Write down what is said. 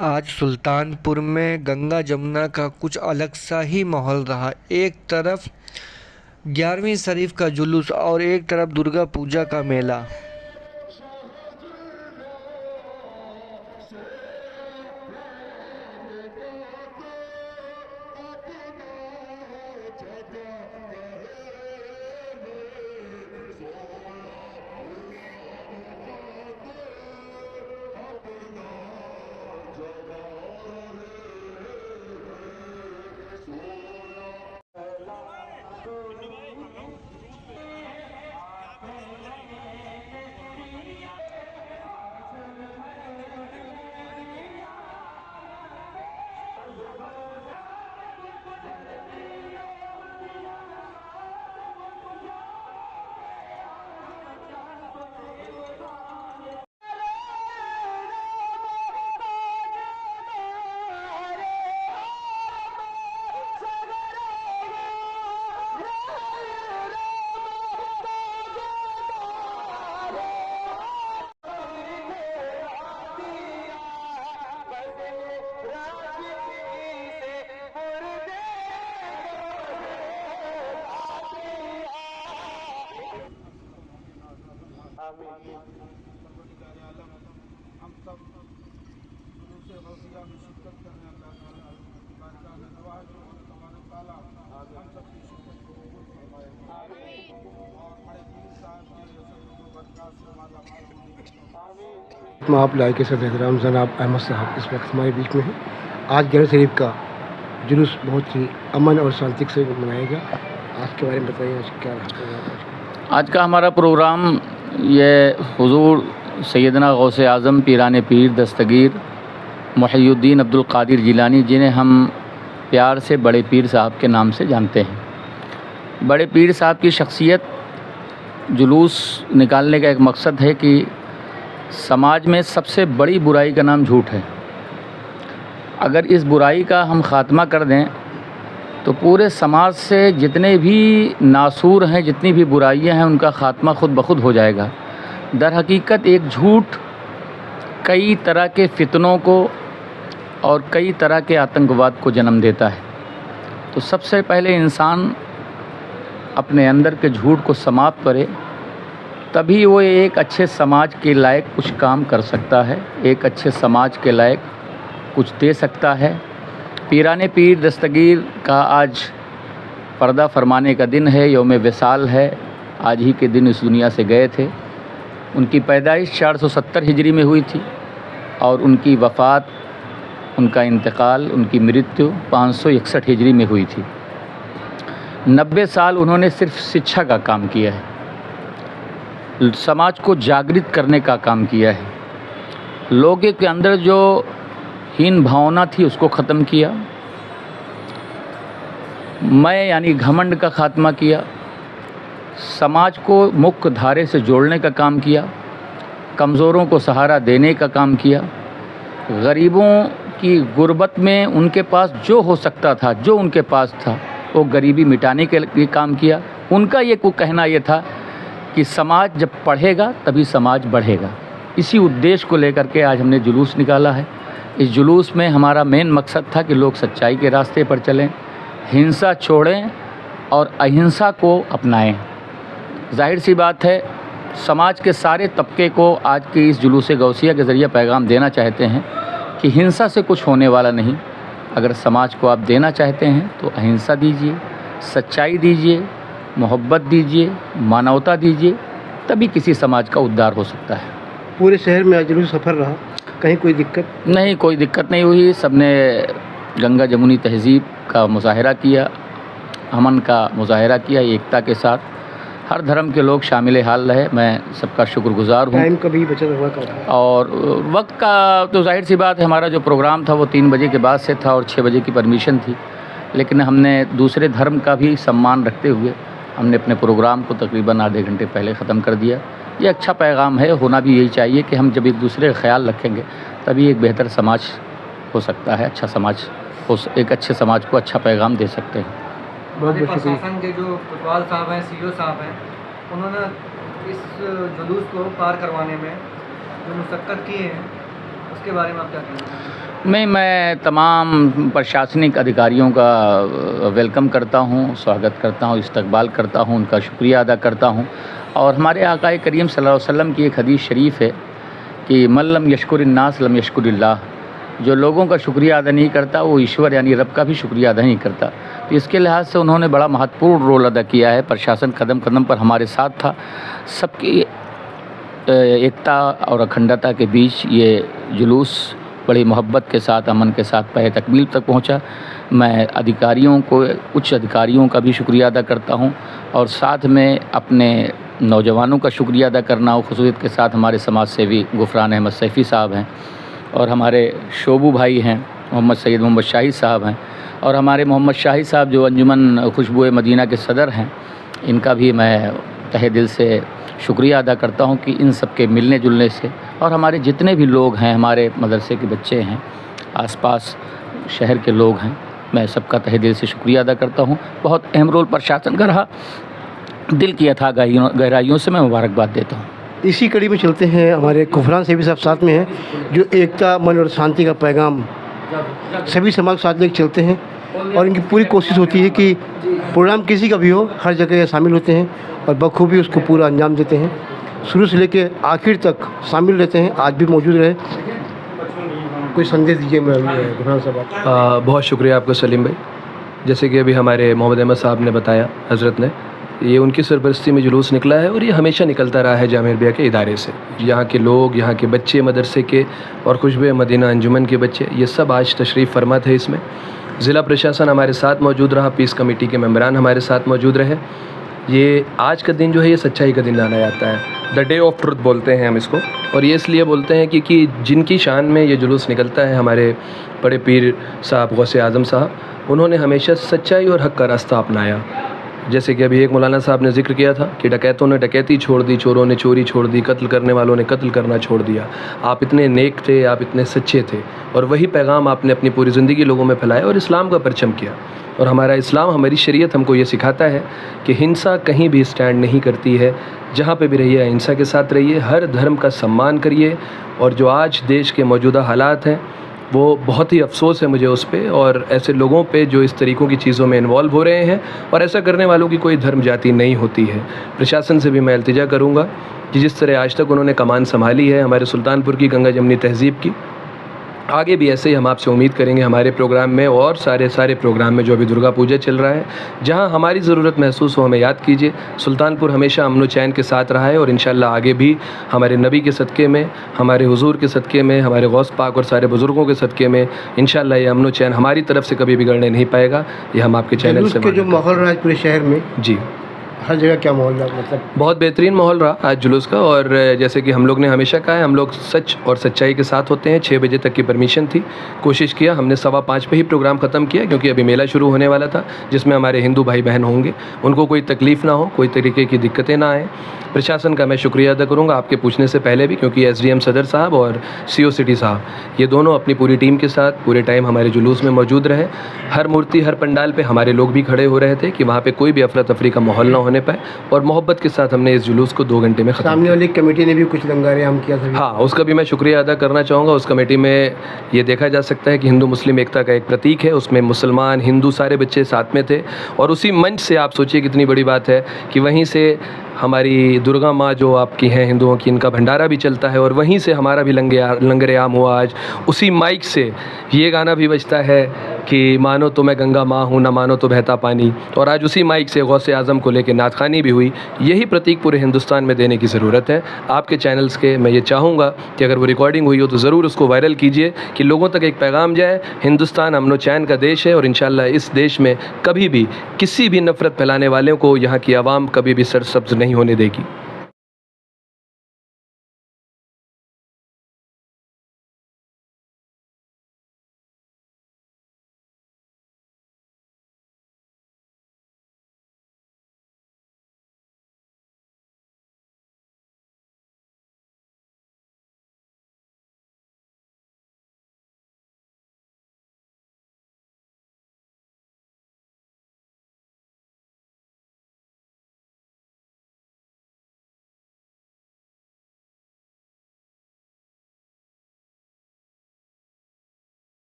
आज सुल्तानपुर में गंगा जमुना का कुछ अलग सा ही माहौल रहा। एक तरफ 11वीं शरीफ का जुलूस और एक तरफ दुर्गा पूजा का मेला। हम सब जुलूस गौसिया में शिरकत करने अल्लाह ताला ने दुआ है जो तबारक ताला हम सब की शिरकत को कबूल फरमाए और बड़े पीर साहब के बरकत से माला माल आप लाइक सदर एहतराम जनाब अहमद साहब इस वक्त हमारे बीच में है। आज ग्यारह शरीफ का जुलूस बहुत ही अमन और शांति से मनाएगा। आज के बारे में बताइए, आज क्या रहा? आज का हमारा प्रोग्राम ये हुजूर सैयदना गौसे आज़म पीरान पीर दस्तगीर मुहियुद्दीन अब्दुल कादिर जिलानी, जिन्हें हम प्यार से बड़े पीर साहब के नाम से जानते हैं। बड़े पीर साहब की शख्सियत, जुलूस निकालने का एक मकसद है कि समाज में सबसे बड़ी बुराई का नाम झूठ है। अगर इस बुराई का हम ख़ात्मा कर दें तो पूरे समाज से जितने भी नासूर हैं, जितनी भी बुराइयां हैं, उनका ख़ात्मा खुद ब खुद हो जाएगा। दर हकीकत एक झूठ कई तरह के फितनों को और कई तरह के आतंकवाद को जन्म देता है। तो सबसे पहले इंसान अपने अंदर के झूठ को समाप्त करे, तभी वो एक अच्छे समाज के लायक कुछ काम कर सकता है, एक अच्छे समाज के लायक कुछ दे सकता है। पीराने पीर दस्तगीर का आज पर्दा फरमाने का दिन है, यौम विसाल है। आज ही के दिन इस दुनिया से गए थे। उनकी पैदाइश 470 हिजरी में हुई थी और उनकी वफ़ात, उनका इंतकाल, उनकी मृत्यु 561 हिजरी में हुई थी। 90 साल उन्होंने सिर्फ शिक्षा का काम किया है, समाज को जागृत करने का काम किया है, लोगों के अंदर जो हीन भावना थी उसको ख़त्म किया, मैं यानी घमंड का ख़ात्मा किया, समाज को मुख्य धारे से जोड़ने का काम किया, कमज़ोरों को सहारा देने का काम किया, गरीबों की गुर्बत में उनके पास जो हो सकता था, जो उनके पास था, वो गरीबी मिटाने के लिए काम किया। उनका ये कहना ये था कि समाज जब पढ़ेगा तभी समाज बढ़ेगा। इसी उद्देश्य को लेकर के आज हमने जुलूस निकाला है। इस जुलूस में हमारा मेन मकसद था कि लोग सच्चाई के रास्ते पर चलें, हिंसा छोड़ें और अहिंसा को अपनाएं। जाहिर सी बात है, समाज के सारे तबके को आज के इस जुलूस गौसिया के ज़रिए पैगाम देना चाहते हैं कि हिंसा से कुछ होने वाला नहीं। अगर समाज को आप देना चाहते हैं तो अहिंसा दीजिए, सच्चाई दीजिए, मोहब्बत दीजिए, मानवता दीजिए, तभी किसी समाज का उद्धार हो सकता है। पूरे शहर में आज जुलूस सफ़र रहा, कहीं कोई दिक्कत नहीं? कोई दिक्कत नहीं हुई। सबने गंगा जमुनी तहज़ीब का मुज़ाहरा किया, अमन का मुज़ाहरा किया, एकता के साथ हर धर्म के लोग शामिल हाल रहे। मैं सबका शुक्रगुज़ार हूँ। टाइम कभी बचत हुआ का? और वक्त का तो जाहिर सी बात है, हमारा जो प्रोग्राम था वो 3 बजे के बाद से था और 6 बजे की परमिशन थी, लेकिन हमने दूसरे धर्म का भी सम्मान रखते हुए हमने अपने प्रोग्राम को तकरीबन आधे घंटे पहले ख़त्म कर दिया। ये अच्छा पैगाम है, होना भी यही चाहिए कि हम जब एक दूसरे का ख्याल रखेंगे तभी एक बेहतर समाज हो सकता है, अच्छा समाज हो, एक अच्छे समाज को अच्छा पैगाम दे सकते हैं। हमारे प्रशासन के जो कोतवाल साहब हैं, सीओ साहब हैं, उन्होंने इस जुलूस को पार करवाने में जो मुशक्क़त की है, उसके बारे में आप क्या कहेंगे? मैं तमाम प्रशासनिक अधिकारियों का वेलकम करता हूँ, स्वागत करता हूँ, इस्तकबाल करता हूँ, उनका शुक्रिया अदा करता हूँ। और हमारे आक़ाए करीम सल्लल्लाहु अलैहि वसल्लम की एक हदीस शरीफ है कि मन लम यशकुरिन्नास लम यशकुरिल्लाह, जो लोगों का शुक्रिया अदा नहीं करता वो ईश्वर यानी रब का भी शुक्रिया अदा नहीं करता। तो इसके लिहाज से उन्होंने बड़ा महत्वपूर्ण रोल अदा किया है। प्रशासन कदम कदम पर हमारे साथ था। सबकी एकता और अखंडता के बीच ये जुलूस बड़ी मोहब्बत के साथ, अमन के साथ पहे तकमील तक पहुंचा। मैं अधिकारियों को, उच्च अधिकारियों का भी शुक्रिया अदा करता हूं और साथ में अपने नौजवानों का शुक्रिया अदा करना और ख़ुसूसियत के साथ हमारे समाज सेवी गुफरान अहमद सैफ़ी साहब हैं और हमारे शोबू भाई हैं, मोहम्मद सैयद मोहम्मद शाहिद साहब हैं और हमारे मोहम्मद शाहिद साहब जो अंजुमन खुशबू मदीना के सदर हैं, इनका भी मैं तहे दिल से शुक्रिया अदा करता हूं कि इन सब के मिलने जुलने से और हमारे जितने भी लोग हैं, हमारे मदरसे के बच्चे हैं, आसपास शहर के लोग हैं, मैं सबका तहे दिल से शुक्रिया अदा करता हूं। बहुत अहम रोल प्रशासन का रहा। दिल की अथाह गहराइयों से मैं मुबारकबाद देता हूँ। इसी कड़ी में चलते हैं, हमारे गुफरान सैफ़ी साहब साथ में हैं, जो एकता, मन और शांति का पैगाम सभी समाज के साथ लेकर चलते हैं और इनकी पूरी कोशिश होती है कि प्रोग्राम किसी का भी हो, हर जगह ये शामिल होते हैं और बखूबी उसको पूरा अंजाम देते हैं। शुरू से लेकर आखिर तक शामिल रहते हैं। आज भी मौजूद रहे। कोई संदेश दीजिए गुफरान साहब। बहुत शुक्रिया आपका सलीम भाई। जैसे कि अभी हमारे मोहम्मद अहमद साहब ने बताया, हज़रत ने, ये उनकी सरपरस्ती में जुलूस निकला है और ये हमेशा निकलता रहा है जामिया रबिया के इदारे से। यहाँ के लोग, यहाँ के बच्चे मदरसे के और खुशबू मदीना अंजुमन के बच्चे, ये सब आज तशरीफ़ फरमा थे इसमें। ज़िला प्रशासन हमारे साथ मौजूद रहा, पीस कमेटी के मेंबरान हमारे साथ मौजूद रहे। ये आज का दिन जो है ये सच्चाई का दिन जाना जाता है, द डे ऑफ ट्रुथ बोलते हैं हम इसको। और ये इसलिए बोलते हैं क्योंकि जिनकी शान में ये जुलूस निकलता है, हमारे बड़े पीर साहब गौसे आज़म साहब, उन्होंने हमेशा सच्चाई और हक़ का रास्ता अपनाया। जैसे कि अभी एक मौलाना साहब ने जिक्र किया था कि डकैतों ने डकैती छोड़ दी, चोरों ने चोरी छोड़ दी, कत्ल करने वालों ने कत्ल करना छोड़ दिया। आप इतने नेक थे, आप इतने सच्चे थे और वही पैगाम आपने अपनी पूरी ज़िंदगी लोगों में फैलाया और इस्लाम का परचम किया। और हमारा इस्लाम, हमारी शरीयत हमको ये सिखाता है कि हिंसा कहीं भी स्टैंड नहीं करती है। जहाँ पे भी रहिए अहिंसा के साथ रहिए, हर धर्म का सम्मान करिए। और जो आज देश के मौजूदा हालात हैं वो बहुत ही अफसोस है मुझे उस पे और ऐसे लोगों पे जो इस तरीक़ों की चीज़ों में इन्वॉल्व हो रहे हैं। और ऐसा करने वालों की कोई धर्म जाति नहीं होती है। प्रशासन से भी मैं इल्तिजा करूँगा कि जिस तरह आज तक उन्होंने कमान संभाली है हमारे सुल्तानपुर की गंगा जमनी तहज़ीब की, आगे भी ऐसे ही हम आपसे उम्मीद करेंगे हमारे प्रोग्राम में और सारे प्रोग्राम में। जो अभी दुर्गा पूजा चल रहा है, जहां हमारी ज़रूरत महसूस हो हमें याद कीजिए। सुल्तानपुर हमेशा अमन व चैन के साथ रहा है और इंशाअल्लाह आगे भी हमारे नबी के सदक़े में, हमारे हुजूर के सदक़े में, हमारे गौस पाक और सारे बुज़ुर्गों के सदक़े में इंशाअल्लाह ये अमन व चैन हमारी तरफ से कभी बिगड़ने नहीं पाएगा। ये हम आपके चैनल से जो माहौल रहा है पूरे शहर में, जी हर जगह क्या माहौल रहा, मतलब बहुत बेहतरीन माहौल रहा आज जुलूस का। और जैसे कि हम लोग ने हमेशा कहा है, हम लोग सच और सच्चाई के साथ होते हैं। 6 बजे तक की परमिशन थी, कोशिश किया, हमने 5:15 पे ही प्रोग्राम ख़त्म किया क्योंकि अभी मेला शुरू होने वाला था जिसमें हमारे हिंदू भाई बहन होंगे, उनको कोई तकलीफ़ ना हो, कोई तरीके की दिक्कतें ना आएँ। प्रशासन का मैं शुक्रिया अदा करूँगा आपके पूछने से पहले भी, क्योंकि SDM सदर साहब और CO सिटी साहब ये दोनों अपनी पूरी टीम के साथ पूरे टाइम हमारे जुलूस में मौजूद रहे। हर मूर्ति, हर पंडाल पे हमारे लोग भी खड़े हो रहे थे कि वहाँ पे कोई भी अफरा तफरी का माहौल ना होने पाए और मोहब्बत के साथ हमने इस जुलूस को 2 घंटे में ख़त्म। सामने वाली कमेटी ने भी कुछ लंगारे आम किया था। हाँ, उसका भी मैं शुक्रिया अदा करना चाहूँगा। उस कमेटी में ये देखा जा सकता है कि हिंदू मुस्लिम एकता का एक प्रतीक है। उसमें मुसलमान, हिंदू सारे बच्चे साथ में थे और उसी मंच से आप सोचिए कितनी बड़ी बात है कि वहीं से हमारी दुर्गा माँ जो आपकी हैं हिंदुओं की, इनका भंडारा भी चलता है और वहीं से हमारा भी लंगर आम हुआ। आज उसी माइक से ये गाना भी बजता है कि मानो तो मैं गंगा माँ हूँ, ना मानो तो बहता पानी। और आज उसी माइक से गौसे आज़म को लेकर नातखानी भी हुई। यही प्रतीक पूरे हिंदुस्तान में देने की ज़रूरत है। आपके चैनल्स के मैं ये चाहूँगा कि अगर वो रिकॉर्डिंग हुई हो तो ज़रूर उसको वायरल कीजिए कि लोगों तक एक पैगाम जाए। हिंदुस्तान अमन व चैन का देश है और इंशाअल्लाह इस देश में कभी भी किसी भी नफ़रत फैलाने वालों को यहाँ की आवाम कभी भी सरसब्ज़ नहीं होने देगी।